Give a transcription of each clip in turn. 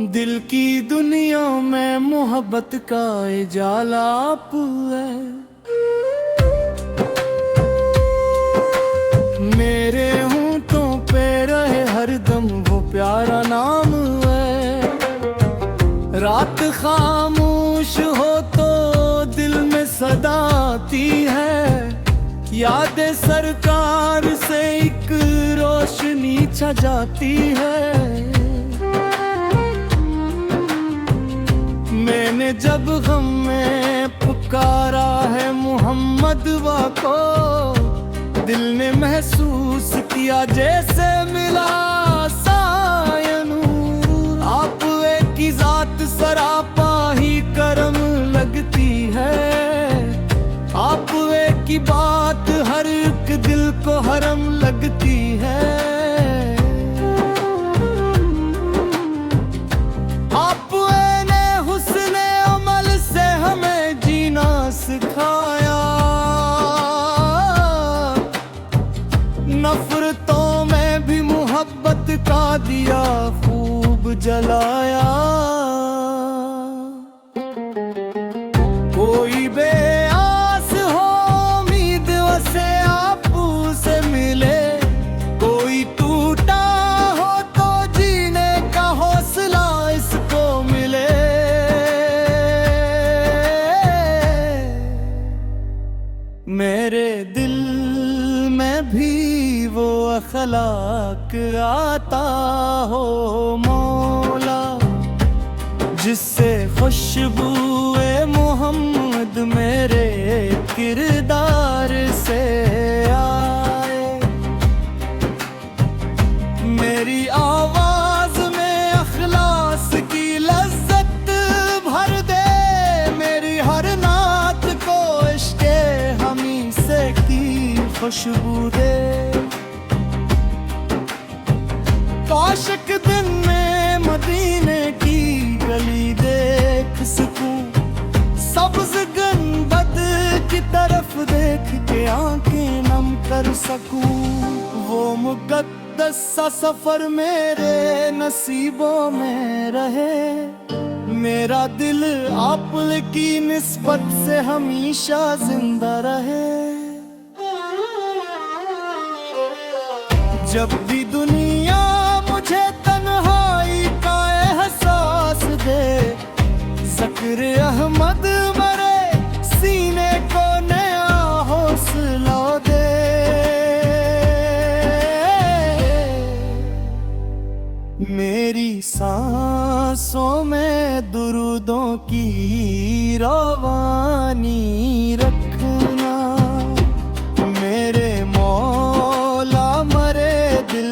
दिल की दुनिया में मोहब्बत का उजाला आप है। मेरे होंठों पे रहे हरदम वो प्यारा नाम है। रात खामोश हो तो दिल में सदा आती है। यादें सरकार से एक रोशनी छा जाती है। मैंने जब गम में पुकारा है मोहम्मद वा को, दिल ने महसूस किया जैसे मिला साया नूर। आप एक ही जात सरापा ही करम लगती है। आप एक ही बात हर एक दिल को हरम लगती है। सिखाया नफरतों में भी मोहब्बत का दिया खूब जलाया। कोई बेआस हो उम्मीद से आप से मिले। कोई टूटा हो तो जीने का हौसला इसको मिले। मेरे दिल में भी वो अखलाक आता हो मौला, जिससे खुशबुए मोहम्मद मेरे किरदार से आए। मेरी आवाज में अखलास की लज्जत भर दे। मेरी हर नात को इश्क़े हमी से की खुशबू दे। काश एक दिन में मदीने की गली देख सकूं। सब्ज़ गुंबद की तरफ देख के आंखें नम कर सकूं। वो मुक़द्दस सा सफर मेरे नसीबों में रहे। मेरा दिल आप की निस्बत से हमेशा जिंदा रहे। जब भी दुनिया मुझे तन्हाई का एहसास दे, ज़िक्र अहमद मरे सीने को नया हौसला दे। मेरी सांसों में दुरूदों की रवानी रखना। मेरे मौला मरे दिल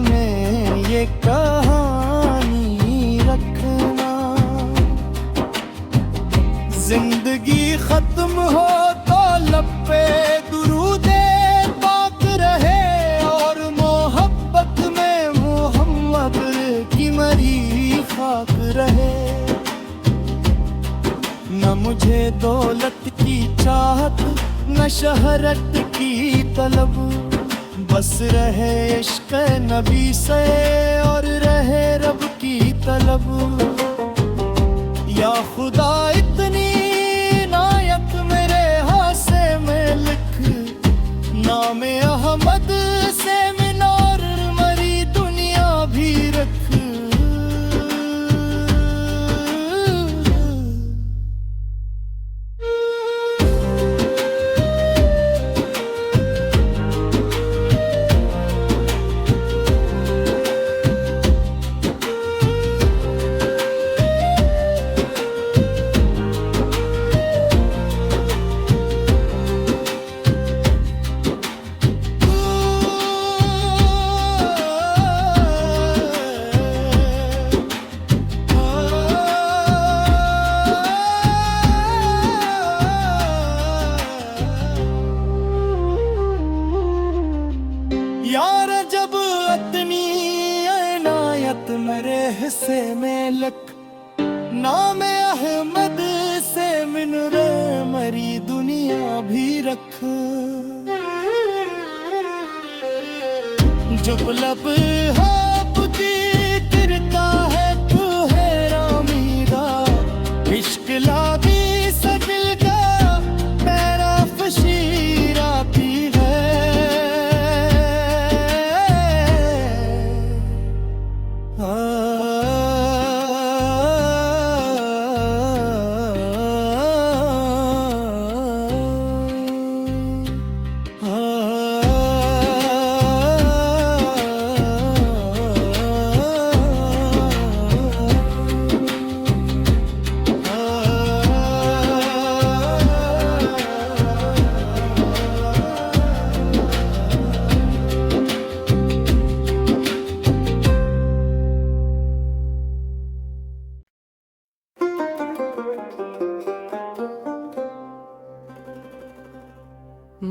में ये कहानी रखना। जिंदगी खत्म हो तो लब पे दुरूदे पाक रहे। और मोहब्बत में मोहम्मद की मरी खाक रहे। न मुझे दौलत की चाहत न शहरत की तलब। बस रहे इश्क़ नबी से और रहे रब की तलब। या खुदा इतनी नायक मेरे हाथे में लिख। नाम अहमद से मिनार मरी दुनिया भी रख। यार जब इतनी इनायत मेरे हिस्से में लक नाम अहमद से मिनरे मरी दुनिया भी रख। जब लब हापती गिरता है तू है रामीदा इश्क लागी सदिल का मेरा फशीर आती है।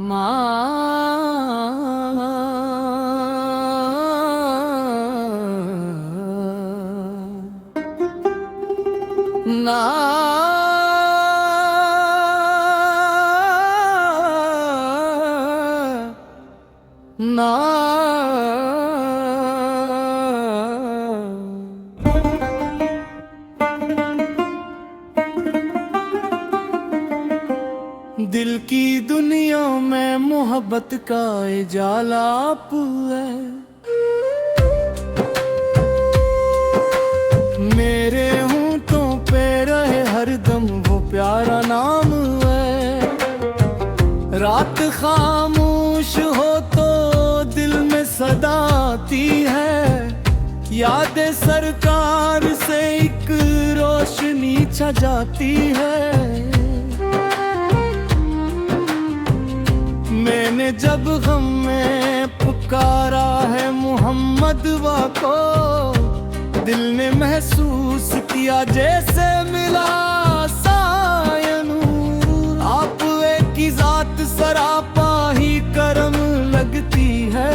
ना ना दिल की दुनिया में मोहब्बत का इजालाप है। मेरे होंठों पे रहे हरदम वो प्यारा नाम है। रात खामोश हो तो दिल में सदा आती है। यादें सरकार से एक रोशनी छा जाती है। मैंने जब गम में पुकारा है मोहम्मद को दिल ने महसूस किया जैसे मिला साया नूर। आप एक ही जात सरापा ही करम लगती है।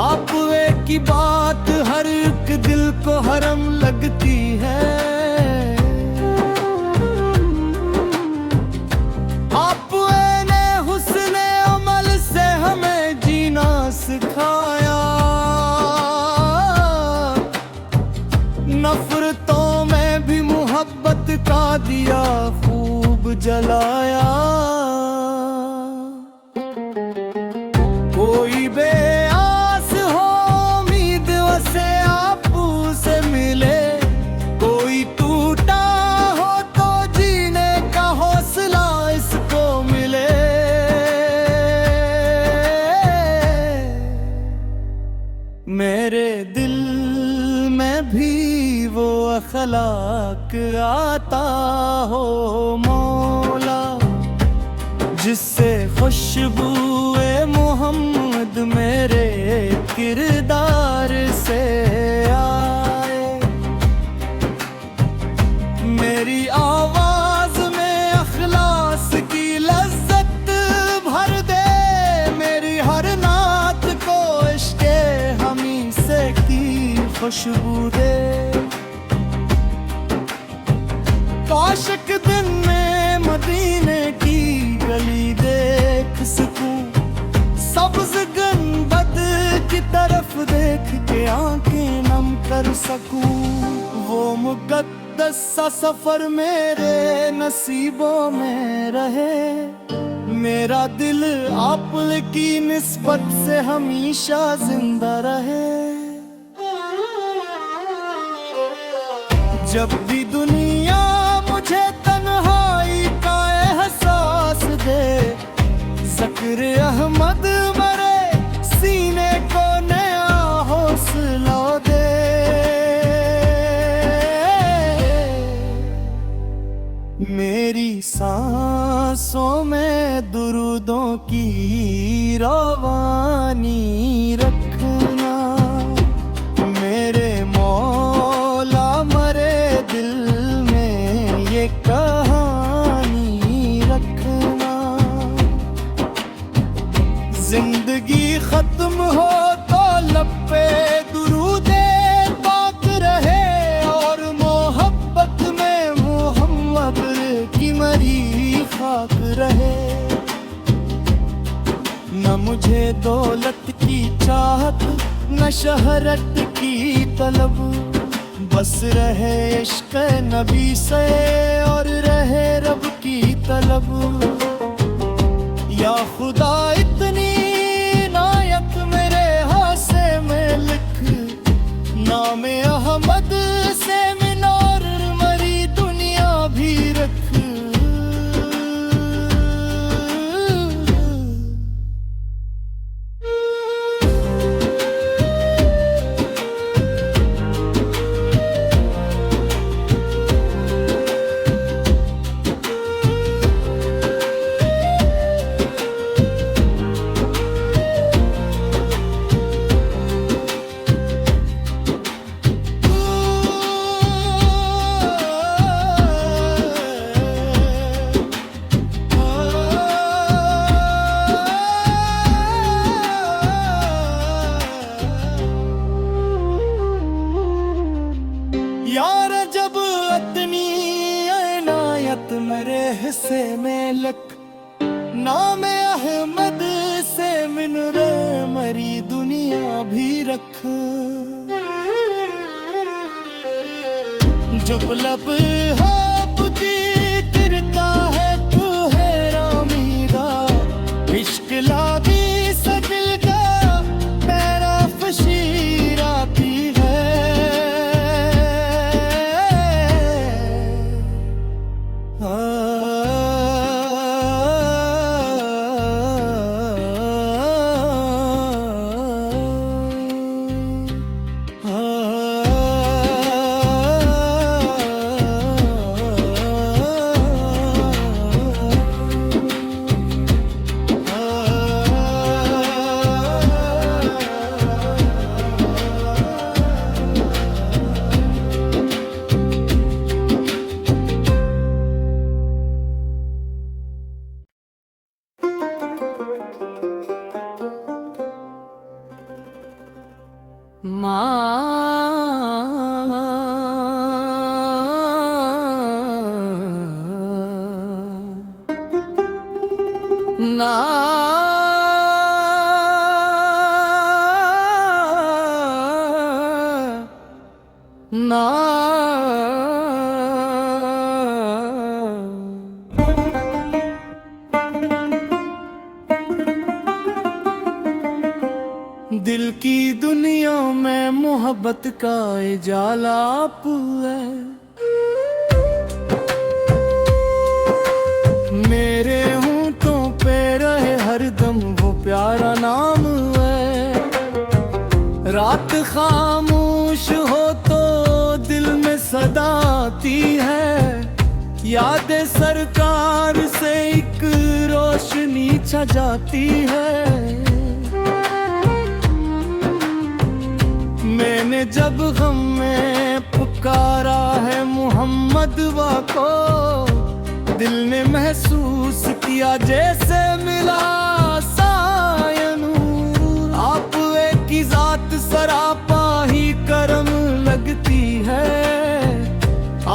आप एक ही बात हर एक दिल को हरम लगती है। सिखाया नफरतों में भी मोहब्बत का दिया खूब जलाया। कोई बेआस हो उम्मीद से आप से मिले। कोई टूटा हो तो जीने का हौसला इसको मिले। मेरे दिल में भी वो अखलाक आता हो मौला जिससे खुशबुए मोहम्मद मेरे किरदार से आए। मेरी आवाज में अखलास की लज्जत भर दे। मेरी हर नात को इश्क़े हमी से की खुशबू दे। काश एक दिन में मदीने की गली देख सकूं। सब्ज़ गुंबद की तरफ देख के आंखें नम कर सकूं। वो मुक़द्दस सा सफर मेरे नसीबों में रहे। मेरा दिल आप की निस्बत से हमेशा जिंदा रहे। जब भी दुनिया मुझे तन्हाई का एहसास दे। ज़िक्र अहमद मरे सीने को नया हौसला दे। मेरी सांसों में दुरूदों की रवानी रखना। मेरे मौला मरे दिल में ये कहानी रखना। जिंदगी खत्म तुम हो तो लब पे दुरूदे पाक रहे, और मोहब्बत में मोहम्मद की मरी खाक रहे। न मुझे दौलत की चाहत न शहरत की तलब, बस रहे इश्क नबी से और रहे रब की तलब। या खुदा इतनी नायत मेरे हासे में लिख, नाम अहमद से मिनार मरी दुनिया भी रख। यार जब इतनी इनायत मेरे हिस्से में लक, नाम अहमद से मिनरे मरी दुनिया भी रख। जब लब हापती गिरता है तू है रामीदा, इश्क लागी सजल का पैरा फशीर आती है। दिल की दुनिया में मोहब्बत का इजालाप है, मेरे होंठों पे रहे हरदम वो प्यारा नाम है। रात खामोश हो तो दिल में सदा आती है, यादें सरकार से एक रोशनी छा जाती है। मैंने जब गम में पुकारा है मोहम्मद को, दिल ने महसूस किया जैसे मिला साया नूर। आप एक ही जात सरापा ही करम लगती है,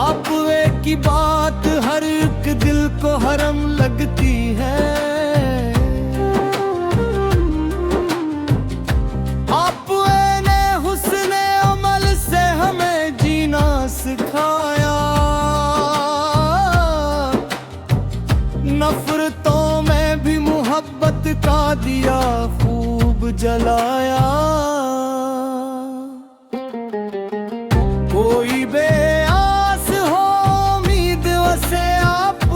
आप एक ही बात हर एक दिल को हरम लगती है। सिखाया नफरतों में भी मोहब्बत का दिया खूब जलाया। कोई बेआस हो उम्मीद वैसे आप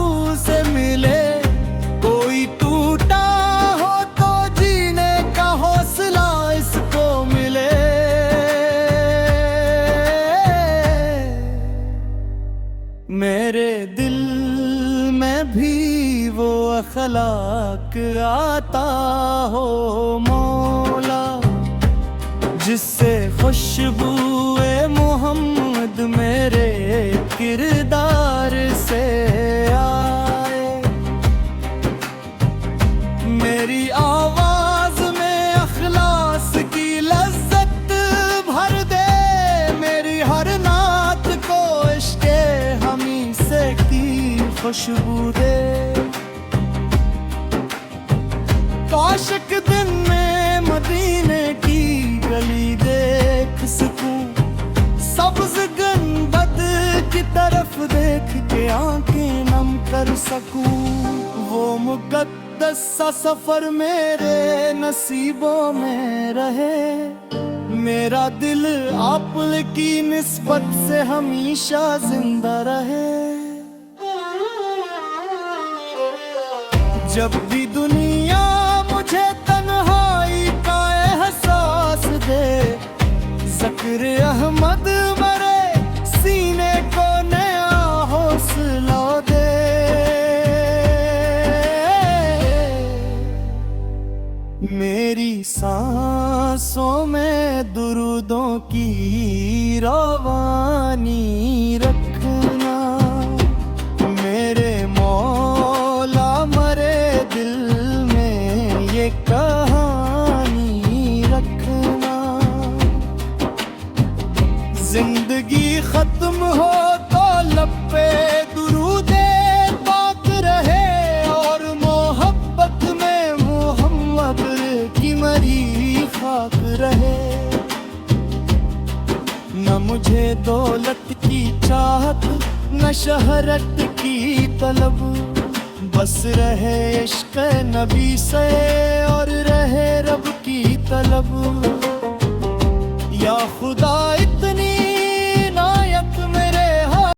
से मिले, कोई टूटा हो तो जीने का हौसला इसको मिले। मेरे दिल में भी वो अखलाक आता हो मौला, जिससे खुशबूए मोहम्मद मेरे किरदार से आए। मेरी आवाज में अखलाक खुशबू दे। काश एक दिन में मदीने की गली देख सकूं, सब्ज गुंबद की तरफ देख के आंखें नम कर सकूं। वो मुकद्दस सा सफर मेरे नसीबों में रहे, मेरा दिल आप की निस्बत से हमेशा जिंदा रहे। जब भी दुनिया मुझे तन्हाई का एहसास दे, ज़िक्र अहमद मरे सीने को नया हौसला दे। मेरी सांसों में दुरूदों की रवानी रखना, मेरे मौला मरे दिल में ये कहानी रखना। जिंदगी खत्म हो तो लब पे दुरूदे पाक रहे, और मोहब्बत में मोहम्मद की मरी खाक रहे। न मुझे दौलत की चाहत, न शहरत की तलब, बस रहे इश्क नबी से और रहे रब की तलब। या खुदा